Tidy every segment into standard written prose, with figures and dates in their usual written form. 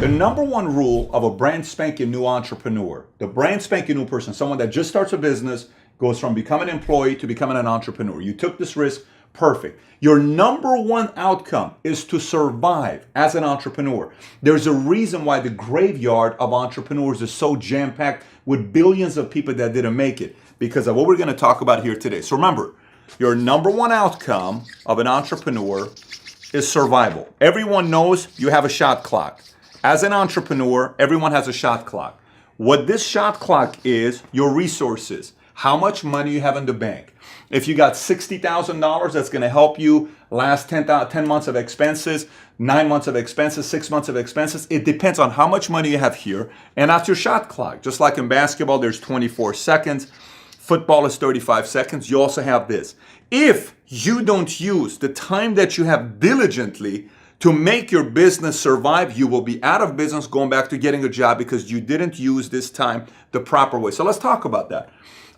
The number one rule of a brand spanking new entrepreneur, the brand spanking new person, someone that just starts a business, goes from becoming an employee to becoming an entrepreneur. You took this risk, perfect. Your number one outcome is to survive as an entrepreneur. There's a reason why the graveyard of entrepreneurs is so jam-packed with billions of people that didn't make it, because of what we're going to talk about here today. So remember, your number one outcome of an entrepreneur is survival. Everyone knows you have a shot clock. As an entrepreneur, everyone has a shot clock. What this shot clock is, your resources, how much money you have in the bank. If you got $60,000, that's going to help you last 10 months of expenses, 9 months of expenses, 6 months of expenses. It depends on how much money you have here, and that's your shot clock. Just like in basketball, there's 24 seconds. Football is 35 seconds. You also have this. If you don't use the time that you have diligently to make your business survive, you will be out of business, going back to getting a job because you didn't use this time the proper way. So let's talk about that.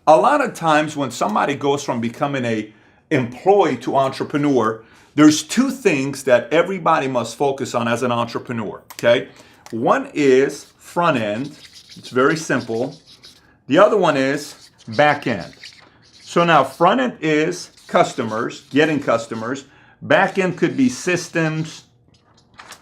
A lot of times when somebody goes from becoming an employee to entrepreneur, there's two things that everybody must focus on as an entrepreneur, okay? One is front end. It's very simple. The other one is back end. So now front end is customers, getting customers. Back end could be systems,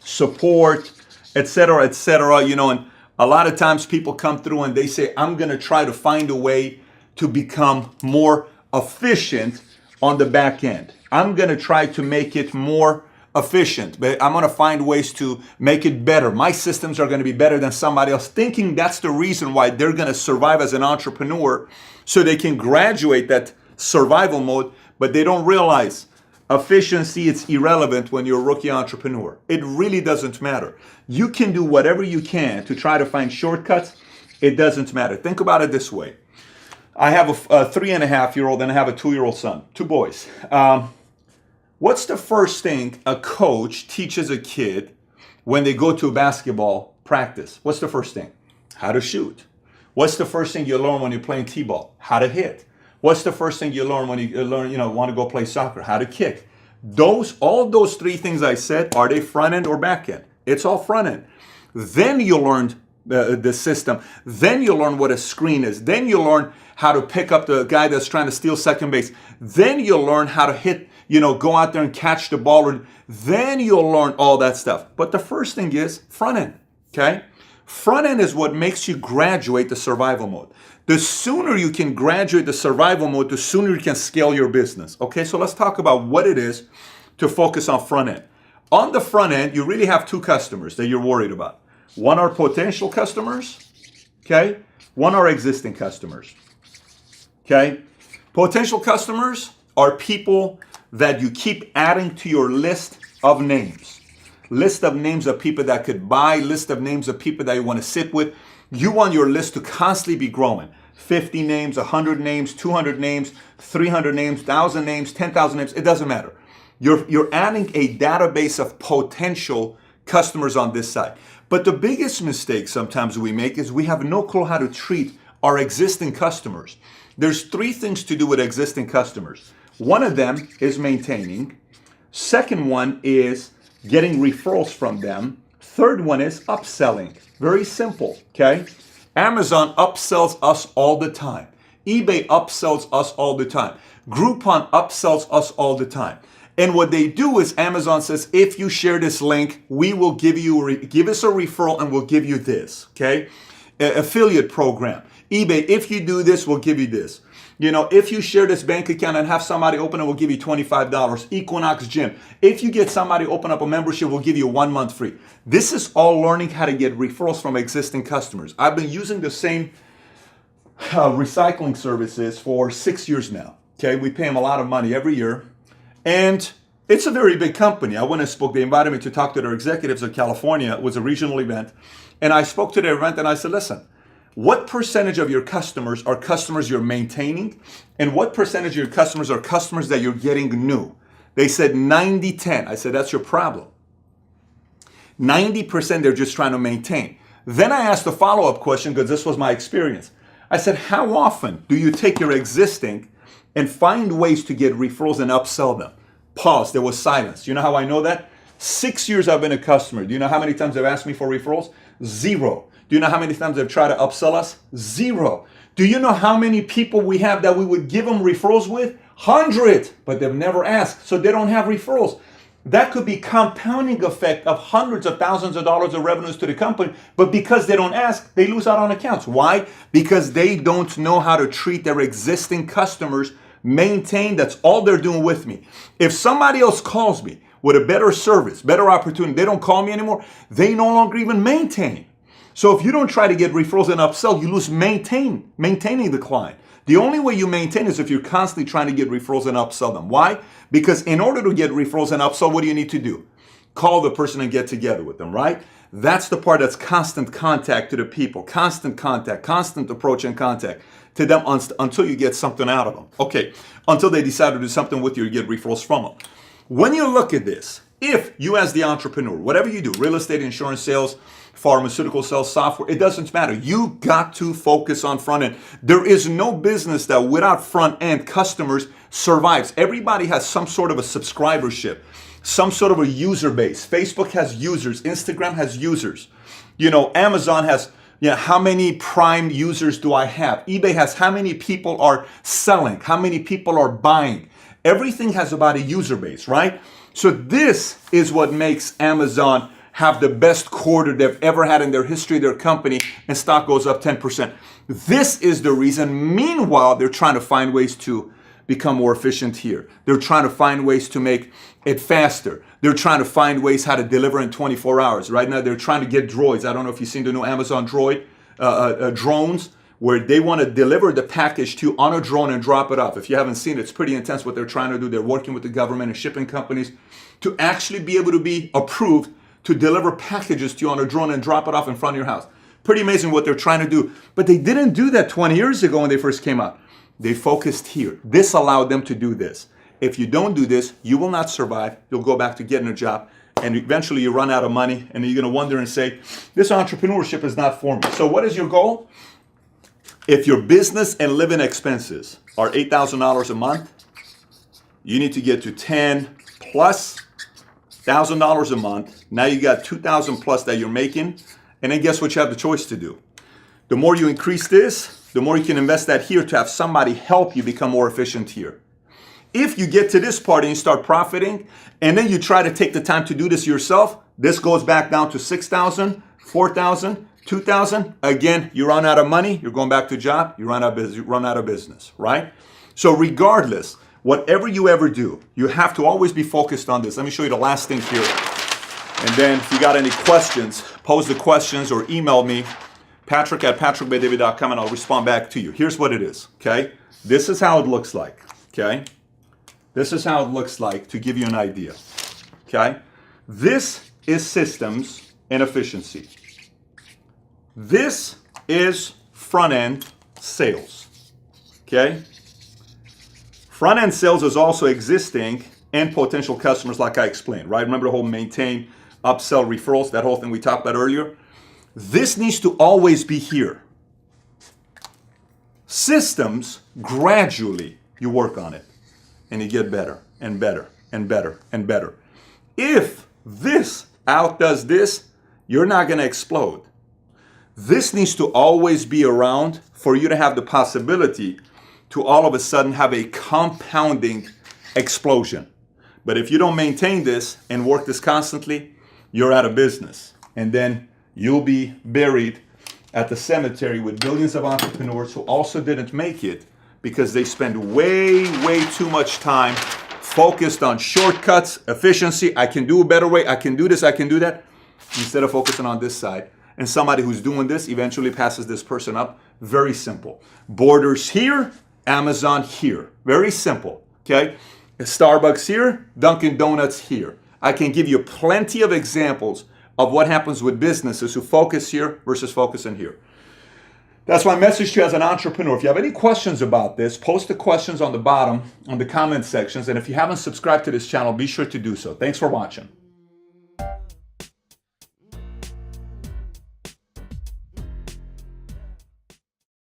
support, etc., etc. You know, and a lot of times people come through and they say, I'm going to try to find a way to become more efficient on the back end. I'm going to try to make it more efficient, but I'm going to find ways to make it better. My systems are going to be better than somebody else, thinking that's the reason why they're going to survive as an entrepreneur, so they can graduate that survival mode, but they don't realize efficiency, it's irrelevant when you're a rookie entrepreneur. It really doesn't matter. You can do whatever you can to try to find shortcuts. It doesn't matter. Think about it this way. I have a 3.5-year-old and I have a 2-year-old son, 2 boys. What's the first thing a coach teaches a kid when they go to a basketball practice? What's the first thing? How to shoot. What's the first thing you learn when you're playing t-ball? How to hit. What's the first thing you learn when you want to go play soccer? How to kick. All those 3 things I said, are they front end or back end? It's all front end. Then you learn the system. Then you learn what a screen is. Then you learn how to pick up the guy that's trying to steal second base. Then you'll learn how to hit, go out there and catch the ball. Then you'll learn all that stuff. But the first thing is front end, okay? Front end is what makes you graduate the survival mode. The sooner you can graduate the survival mode, the sooner you can scale your business. Okay, so let's talk about what it is to focus on front end. On the front end, you really have 2 customers that you're worried about. One are potential customers, okay? One are existing customers, okay? Potential customers are people that you keep adding to your list of names. List of names of people that could buy, list of names of people that you want to sit with. You want your list to constantly be growing. 50 names, 100 names, 200 names, 300 names, 1,000 names, 10,000 names, it doesn't matter. You're adding a database of potential customers on this side. But the biggest mistake sometimes we make is we have no clue how to treat our existing customers. There's 3 things to do with existing customers. One of them is maintaining. Second one is getting referrals from them. Third one is upselling. Very simple, okay? Amazon upsells us all the time. eBay upsells us all the time. Groupon upsells us all the time. And what they do is Amazon says, if you share this link, we will give us a referral and we'll give you this, okay? Affiliate program. eBay, if you do this, we'll give you this. If you share this bank account and have somebody open it, we'll give you $25. Equinox Gym. If you get somebody open up a membership, we'll give you 1 month free. This is all learning how to get referrals from existing customers. I've been using the same recycling services for 6 years now. Okay, we pay them a lot of money every year. And it's a very big company. I went and spoke. They invited me to talk to their executives in California. It was a regional event. And I spoke to their event and I said, listen, what percentage of your customers are customers you're maintaining? And what percentage of your customers are customers that you're getting new? They said 90-10. I said, that's your problem. 90% they're just trying to maintain. Then I asked a follow-up question because this was my experience. I said, how often do you take your existing and find ways to get referrals and upsell them? Pause. There was silence. You know how I know that? 6 years I've been a customer. Do you know how many times they've asked me for referrals? Zero. Do you know how many times they've tried to upsell us? Zero. Do you know how many people we have that we would give them referrals with? 100, but they've never asked, so they don't have referrals. That could be compounding effect of hundreds of thousands of dollars of revenues to the company, but because they don't ask, they lose out on accounts. Why? Because they don't know how to treat their existing customers, maintain. That's all they're doing with me. If somebody else calls me with a better service, better opportunity, they don't call me anymore, they no longer even maintain. So if you don't try to get referrals and upsell, you lose maintaining the client. The only way you maintain is if you're constantly trying to get referrals and upsell them. Why? Because in order to get referrals and upsell, what do you need to do? Call the person and get together with them, right? That's the part that's constant contact to the people, constant contact, constant approach and contact to them until you get something out of them. Okay, until they decide to do something with you, you get referrals from them. When you look at this, if you as the entrepreneur, whatever you do, real estate, insurance sales, pharmaceutical sales, software, it doesn't matter. You got to focus on front end. There is no business that without front end customers survives. Everybody has some sort of a subscribership, some sort of a user base. Facebook has users, Instagram has users. Amazon has, how many Prime users do I have? eBay has how many people are selling, how many people are buying. Everything has about a user base, right? So this is what makes Amazon have the best quarter they've ever had in their history, their company, and stock goes up 10%. This is the reason. Meanwhile, they're trying to find ways to become more efficient here. They're trying to find ways to make it faster. They're trying to find ways how to deliver in 24 hours. Right now, they're trying to get droids. I don't know if you've seen the new Amazon drones, where they want to deliver the package to you on a drone and drop it off. If you haven't seen it, it's pretty intense what they're trying to do. They're working with the government and shipping companies to actually be able to be approved to deliver packages to you on a drone and drop it off in front of your house. Pretty amazing what they're trying to do. But they didn't do that 20 years ago when they first came out. They focused here. This allowed them to do this. If you don't do this, you will not survive. You'll go back to getting a job, and eventually you run out of money, and you're going to wonder and say, this entrepreneurship is not for me. So what is your goal? If your business and living expenses are $8,000 a month, you need to get to $10,000 plus a month. Now you got $2,000 plus that you're making, and then guess what you have the choice to do? The more you increase this, the more you can invest that here to have somebody help you become more efficient here. If you get to this part and you start profiting, and then you try to take the time to do this yourself, this goes back down to $6,000, $4,000, $2,000. Again, you run out of money, you're going back to job, you run out of business, right? So regardless, whatever you ever do, you have to always be focused on this. Let me show you the last thing here. And then if you got any questions, pose the questions or email me, patrick@patrickbetdavid.com, and I'll respond back to you. Here's what it is, okay? This is how it looks like, okay? This is how it looks like to give you an idea, okay? This is systems and efficiency. This is front-end sales, okay? Front-end sales is also existing and potential customers like I explained, right? Remember the whole maintain, upsell, referrals, that whole thing we talked about earlier? This needs to always be here. Systems, gradually, you work on it and you get better and better and better and better. If this outdoes this, you're not going to explode. This needs to always be around for you to have the possibility to all of a sudden have a compounding explosion. But if you don't maintain this and work this constantly, you're out of business. And then you'll be buried at the cemetery with billions of entrepreneurs who also didn't make it because they spend way too much time focused on shortcuts, efficiency. I can do a better way. I can do this. I can do that. Instead of focusing on this side. And somebody who's doing this eventually passes this person up. Very simple. Borders here, Amazon here. Very simple. Okay? Starbucks here, Dunkin' Donuts here. I can give you plenty of examples of what happens with businesses who focus here versus focusing here. That's my message to you as an entrepreneur. If you have any questions about this, post the questions on the bottom, on the comment sections. And if you haven't subscribed to this channel, be sure to do so. Thanks for watching.